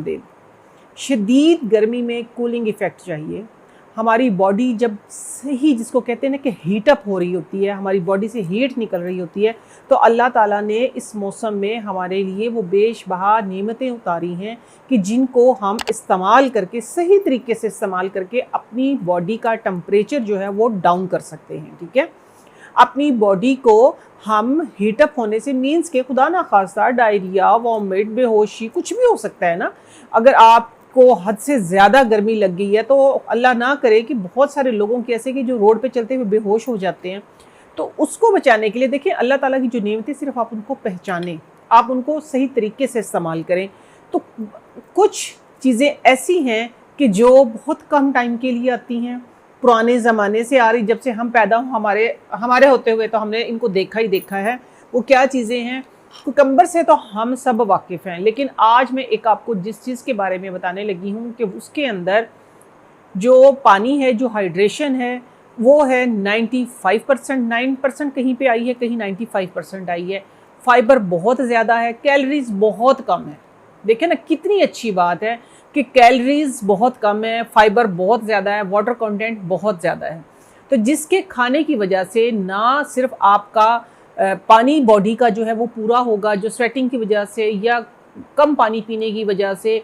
देब। शदीद गर्मी में कूलिंग इफ़ेक्ट चाहिए। हमारी बॉडी जब सही, जिसको कहते हैं ना कि हीट अप हो रही होती है, हमारी बॉडी से हीट निकल रही होती है, तो अल्लाह ताला ने इस मौसम में हमारे लिए वो बेशबहा नेमतें उतारी हैं कि जिनको हम इस्तेमाल करके, सही तरीके से इस्तेमाल करके अपनी बॉडी का टेम्परेचर जो है वो डाउन कर सकते हैं। ठीक है, अपनी बॉडी को हम हीटअप होने से मीन्स के खुदा ना खास्ता डायरिया, वॉमिट, बेहोशी कुछ भी हो सकता है ना। अगर आपको हद से ज़्यादा गर्मी लग गई है तो अल्लाह ना करे कि बहुत सारे लोगों के ऐसे कि जो रोड पे चलते हुए बेहोश हो जाते हैं, तो उसको बचाने के लिए देखिए अल्लाह ताला की जो नेमतें सिर्फ आप उनको पहचानें, आप उनको सही तरीके से इस्तेमाल करें। तो कुछ चीज़ें ऐसी हैं कि जो बहुत कम टाइम के लिए आती हैं, पुराने ज़माने से आ रही, जब से हम पैदा हमारे होते हुए तो हमने इनको देखा ही देखा है। वो क्या चीज़ें हैं, कुकम्बर से तो हम सब वाकिफ़ हैं, लेकिन आज मैं एक आपको जिस चीज़ के बारे में बताने लगी हूँ कि उसके अंदर जो पानी है, जो हाइड्रेशन है, वो है 95%, 9% कहीं पे आई है, कहीं 95% आई है। फाइबर बहुत ज़्यादा है, कैलोरीज बहुत कम है। देखें ना कितनी अच्छी बात है कि कैलोरीज बहुत कम है, फाइबर बहुत ज़्यादा है, वाटर कंटेंट बहुत ज़्यादा है। तो जिसके खाने की वजह से ना सिर्फ आपका पानी बॉडी का जो है वो पूरा होगा, जो स्वेटिंग की वजह से या कम पानी पीने की वजह से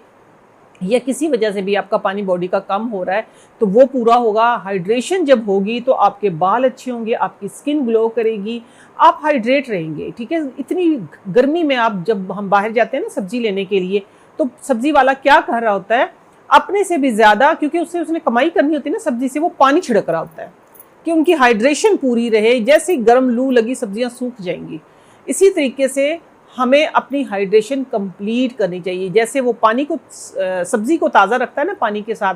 या किसी वजह से भी आपका पानी बॉडी का कम हो रहा है तो वो पूरा होगा। हाइड्रेशन जब होगी तो आपके बाल अच्छे होंगे, आपकी स्किन ग्लो करेगी, आप हाइड्रेट रहेंगे। ठीक है, इतनी गर्मी में आप जब हम बाहर जाते हैं ना सब्जी लेने के लिए, तो सब्जी वाला क्या कह रहा होता है, अपने से भी ज़्यादा, क्योंकि उसने कमाई करनी होती है ना सब्जी से, वो पानी छिड़क रहा होता है कि उनकी हाइड्रेशन पूरी रहे। जैसे गर्म लू लगी सब्जियां सूख जाएंगी। इसी तरीके से हमें अपनी हाइड्रेशन कंप्लीट करनी चाहिए। जैसे वो पानी को, सब्जी को ताज़ा रखता है ना पानी के साथ,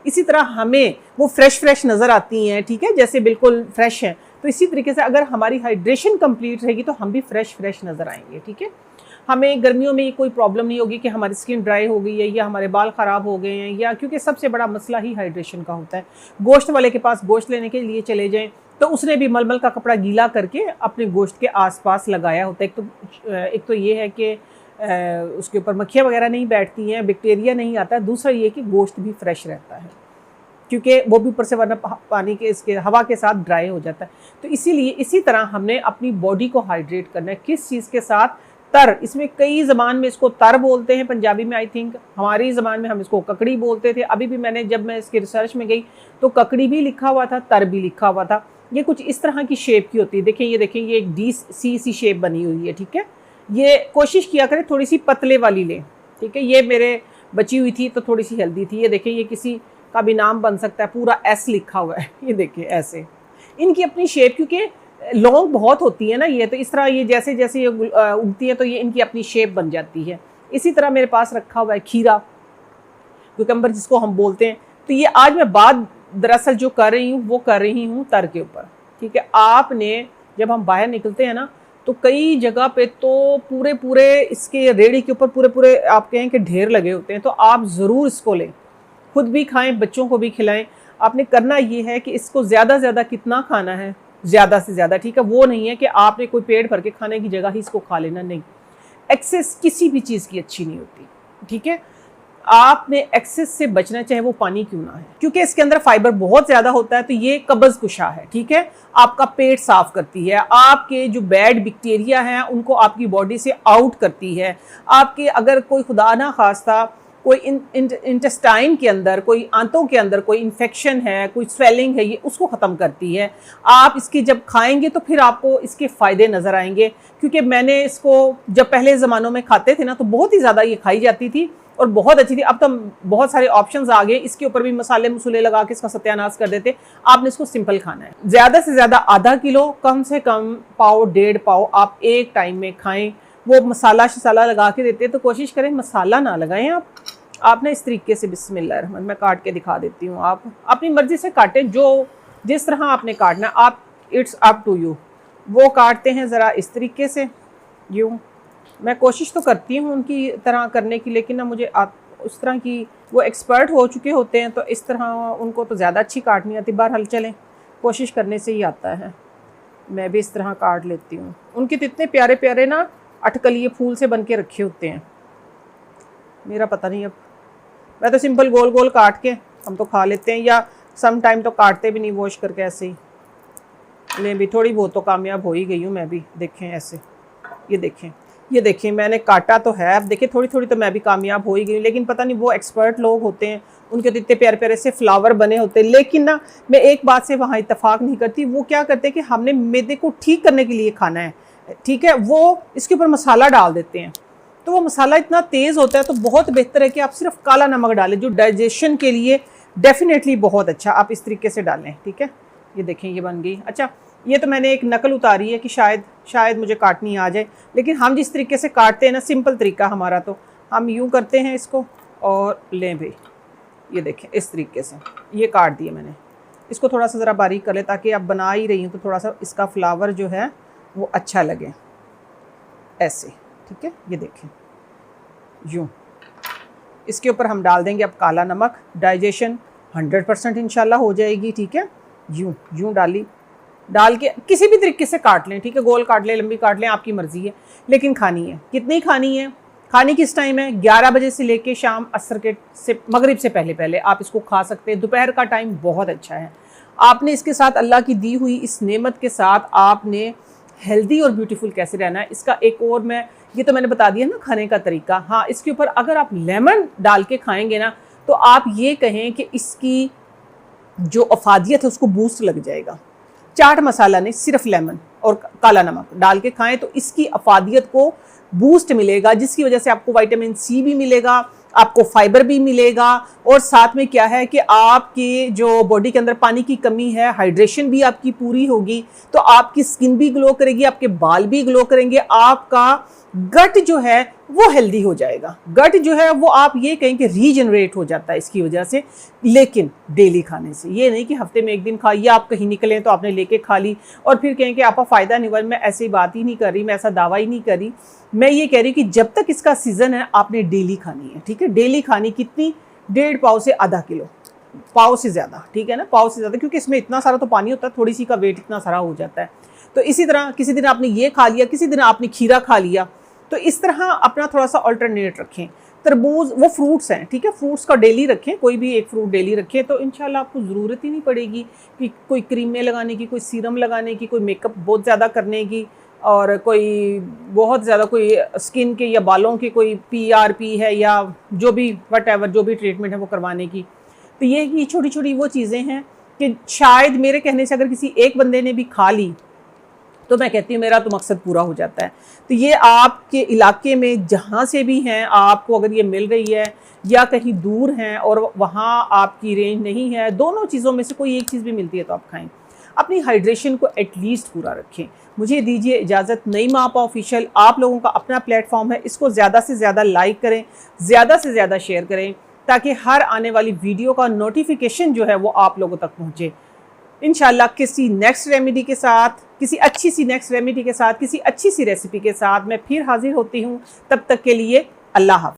इसी तरह हमें वो फ्रेश नज़र आती हैं। ठीक है, जैसे बिल्कुल फ्रेश हैं, तो इसी तरीके से अगर हमारी हाइड्रेशन कंप्लीट रहेगी तो हम भी फ्रेश नज़र आएंगे। ठीक है, हमें गर्मियों में ये कोई प्रॉब्लम नहीं होगी कि हमारी स्किन ड्राई हो गई है या हमारे बाल ख़राब हो गए हैं, या क्योंकि सबसे बड़ा मसला ही हाइड्रेशन का होता है। गोश्त वाले के पास गोश्त लेने के लिए चले जाएं तो उसने भी मलमल का कपड़ा गीला करके अपने गोश्त के आसपास लगाया होता है। एक तो ये है कि उसके ऊपर मक्खियाँ वगैरह नहीं बैठती हैं, बैक्टीरिया नहीं आता है। दूसरा ये कि गोश्त भी फ्रेश रहता है, क्योंकि वो भी ऊपर से वरना पानी के इसके हवा के साथ ड्राई हो जाता है। तो इसीलिए इसी तरह हमने अपनी बॉडी को हाइड्रेट करना है। किस चीज़ के साथ? तर। इसमें कई ज़बान में इसको तर बोलते हैं, पंजाबी में आई थिंक, हमारी ज़बान में हम इसको ककड़ी बोलते थे। अभी भी जब मैं इसकी रिसर्च में गई तो ककड़ी भी लिखा हुआ था, तर भी लिखा हुआ था। ये कुछ इस तरह की शेप की होती है। देखें ये एक डी-सी शेप बनी हुई है। ठीक है, ये कोशिश किया करें थोड़ी सी पतले वाली लें। ठीक है, ये मेरे बची हुई थी तो थोड़ी सी हेल्दी थी। ये देखें, ये किसी का भी नाम बन सकता है, पूरा एस लिखा हुआ है। ये देखिए ऐसे इनकी अपनी शेप, क्योंकि लॉन्ग बहुत होती है ना ये, तो इस तरह ये जैसे जैसे ये उगती है तो ये इनकी अपनी शेप बन जाती है। इसी तरह मेरे पास रखा हुआ है खीरा, कुकम्बर जिसको हम बोलते हैं। तो ये आज मैं बात दरअसल जो कर रही हूँ वो कर रही हूँ तर के ऊपर। ठीक है, आपने जब हम बाहर निकलते हैं ना तो कई जगह पे तो पूरे इसके रेड़ी के ऊपर पूरे आप कहें कि ढेर लगे होते हैं। तो आप ज़रूर इसको लें, खुद भी खाएं, बच्चों को भी खिलाएं। आपने करना ये है कि इसको ज़्यादा से ज़्यादा कितना खाना है, ज़्यादा से ज़्यादा। ठीक है, वो नहीं है कि आपने कोई पेट भर के खाने की जगह ही इसको खा लेना, नहीं। एक्सेस किसी भी चीज़ की अच्छी नहीं होती। ठीक है, आपने एक्सेस से बचना, चाहे वो पानी क्यों ना है, क्योंकि इसके अंदर फाइबर बहुत ज़्यादा होता है। तो ये कब्ज़ कुशा है। ठीक है, आपका पेट साफ करती है, आपके जो बैड बैक्टीरिया हैं उनको आपकी बॉडी से आउट करती है। आपके अगर कोई खुदा ना खास्ता कोई इंटेस्टाइन के अंदर, कोई आंतों के अंदर कोई इन्फेक्शन है, कोई स्वेलिंग है, ये उसको ख़त्म करती है। आप इसकी जब खाएंगे तो फिर आपको इसके फ़ायदे नज़र आएंगे। क्योंकि मैंने इसको जब पहले ज़मानों में खाते थे ना तो बहुत ही ज़्यादा ये खाई जाती थी और बहुत अच्छी थी। अब तो बहुत सारे ऑप्शंस आ गए, इसके ऊपर भी मसाले मसूले लगा के इसका सत्यानाश कर देते। आपने इसको सिंपल खाना है। ज़्यादा से ज़्यादा आधा किलो, कम से कम पाव, 1.5 पाव आप एक टाइम में खाएं। वो मसाला शसाला लगा के देते हैं तो कोशिश करें मसाला ना लगाएं। आपने इस तरीके से बिस्मिल्लाह, मैं काट के दिखा देती हूँ। आप अपनी मर्ज़ी से काटें, जो जिस तरह आपने काटना, आप इट्स अप टू यू। वो काटते हैं ज़रा इस तरीके से, यूँ। मैं कोशिश तो करती हूँ उनकी तरह करने की, लेकिन ना मुझे उस तरह की, वो एक्सपर्ट हो चुके होते हैं तो इस तरह उनको तो ज़्यादा अच्छी काटनी आती। बहरहाल चलें, कोशिश करने से ही आता है। मैं भी इस तरह काट लेती हूँ। उनके तो इतने प्यारे प्यारे ना अटकलिए फूल से बन के रखे होते हैं। मेरा पता नहीं अब मैं तो सिंपल गोल गोल काट के हम तो खा लेते हैं, या सम टाइम तो काटते भी नहीं वॉश करके ऐसे ही। मैं भी थोड़ी बहुत तो कामयाब हो ही गई हूँ मैं भी। देखें ऐसे, ये देखें मैंने काटा तो है, अब देखिए थोड़ी थोड़ी तो मैं भी कामयाब हो ही गई हूँ। लेकिन पता नहीं वो एक्सपर्ट लोग होते हैं, उनके तो इतने प्यारे प्यारे से फ्लावर बने होते हैं। लेकिन ना मैं एक बात से वहाँ इत्तेफाक नहीं करती, वो क्या करते हैं कि हमने मैदे को ठीक करने के लिए खाना है, ठीक है, वो इसके ऊपर मसाला डाल देते हैं। तो वो मसाला इतना तेज़ होता है, तो बहुत बेहतर है कि आप सिर्फ काला नमक डालें, जो डाइजेशन के लिए डेफिनेटली बहुत अच्छा। आप इस तरीके से डालें, ठीक है। ये देखें ये बन गई। अच्छा, ये तो मैंने एक नकल उतारी है कि शायद मुझे काटनी आ जाए, लेकिन हम जिस तरीके से काटते हैं ना, सिंपल तरीका हमारा, तो हम यूँ करते हैं इसको और लें भाई, ये देखें इस तरीके से ये काट दिए मैंने। इसको थोड़ा सा ज़रा बारीक कर ले, ताकि आप बना ही रही हूँ तो थोड़ा सा इसका फ्लावर जो है वो अच्छा लगे, ऐसे, ठीक है। ये देखें यूँ, इसके ऊपर हम डाल देंगे अब काला नमक। डाइजेशन 100% इंशाल्लाह हो जाएगी, ठीक है। यूँ डाल के किसी भी तरीके से काट लें, ठीक है, गोल काट लें, लंबी काट लें, आपकी मर्ज़ी है। लेकिन खानी है कितनी खानी है, खानी किस टाइम है, 11 बजे से लेके शाम असर के से मगरिब से पहले पहले आप इसको खा सकते हैं। दोपहर का टाइम बहुत अच्छा है। आपने इसके साथ अल्लाह की दी हुई इस नेमत के साथ आपने हेल्दी और ब्यूटीफुल कैसे रहना है, इसका एक और मैं ये तो मैंने बता दिया ना खाने का तरीका। हाँ, इसके ऊपर अगर आप लेमन डाल के खाएंगे ना, तो आप ये कहें कि इसकी जो अफादियत है उसको बूस्ट लग जाएगा। चाट मसाला नहीं, सिर्फ लेमन और काला नमक डाल के खाएं तो इसकी अफादियत को बूस्ट मिलेगा, जिसकी वजह से आपको विटामिन सी भी मिलेगा, आपको फाइबर भी मिलेगा, और साथ में क्या है कि आपके जो बॉडी के अंदर पानी की कमी है, हाइड्रेशन भी आपकी पूरी होगी, तो आपकी स्किन भी ग्लो करेगी, आपके बाल भी ग्लो करेंगे, आपका गट जो है वो हेल्दी हो जाएगा। गट जो है वो आप ये कहें कि रीजनरेट हो जाता है इसकी वजह से। लेकिन डेली खाने से, ये नहीं कि हफ्ते में एक दिन खाइए, आप कहीं निकलें तो आपने लेके खा ली और फिर कहें कि आपका फ़ायदा नहीं हुआ। मैं ऐसी बात ही नहीं कर रही, मैं ऐसा दावा ही नहीं कर रही। मैं ये कह रही हूँ कि जब तक इसका सीज़न है आपने डेली खानी है, ठीक है। डेली खानी कितनी, 1.5 पाव से आधा किलो, पाव से ज़्यादा, ठीक है ना, पाव से ज़्यादा, क्योंकि इसमें इतना सारा तो पानी होता है, थोड़ी सी का वेट इतना सारा हो जाता है। तो इसी तरह किसी दिन आपने ये खा लिया, किसी दिन आपने खीरा खा लिया, तो इस तरह अपना थोड़ा सा अल्टरनेट रखें। तरबूज, वो फ्रूट्स हैं, ठीक है, फ्रूट्स का डेली रखें, कोई भी एक फ्रूट डेली रखें, तो इंशाल्लाह आपको ज़रूरत ही नहीं पड़ेगी कि कोई क्रीमें लगाने की, कोई सीरम लगाने की, कोई मेकअप बहुत ज़्यादा करने की, और कोई बहुत ज़्यादा कोई स्किन के या बालों के कोई PRP है या जो भी वट जो भी ट्रीटमेंट है वो करवाने की। तो ये छोटी छोटी वो चीज़ें हैं कि शायद मेरे कहने से अगर किसी एक बंदे ने भी खा ली तो मैं कहती हूँ मेरा तो मकसद पूरा हो जाता है। तो ये आपके इलाके में जहाँ से भी हैं, आपको अगर ये मिल रही है या कहीं दूर हैं और वहाँ आपकी रेंज नहीं है, दोनों चीज़ों में से कोई एक चीज़ भी मिलती है तो आप खाएं। अपनी हाइड्रेशन को एटलीस्ट पूरा रखें। मुझे दीजिए इजाज़त। नईमा आपा ऑफिशियल आप लोगों का अपना प्लेटफॉर्म है, इसको ज़्यादा से ज़्यादा लाइक करें, ज़्यादा से ज़्यादा शेयर करें, ताकि हर आने वाली वीडियो का नोटिफिकेशन जो है वो आप लोगों तक पहुँचे। इंशाल्लाह किसी नेक्स्ट रेमेडी के साथ, किसी अच्छी सी नेक्स्ट रेमेडी के साथ, किसी अच्छी सी रेसिपी के साथ मैं फिर हाजिर होती हूँ। तब तक के लिए अल्लाह हाफ़िज़।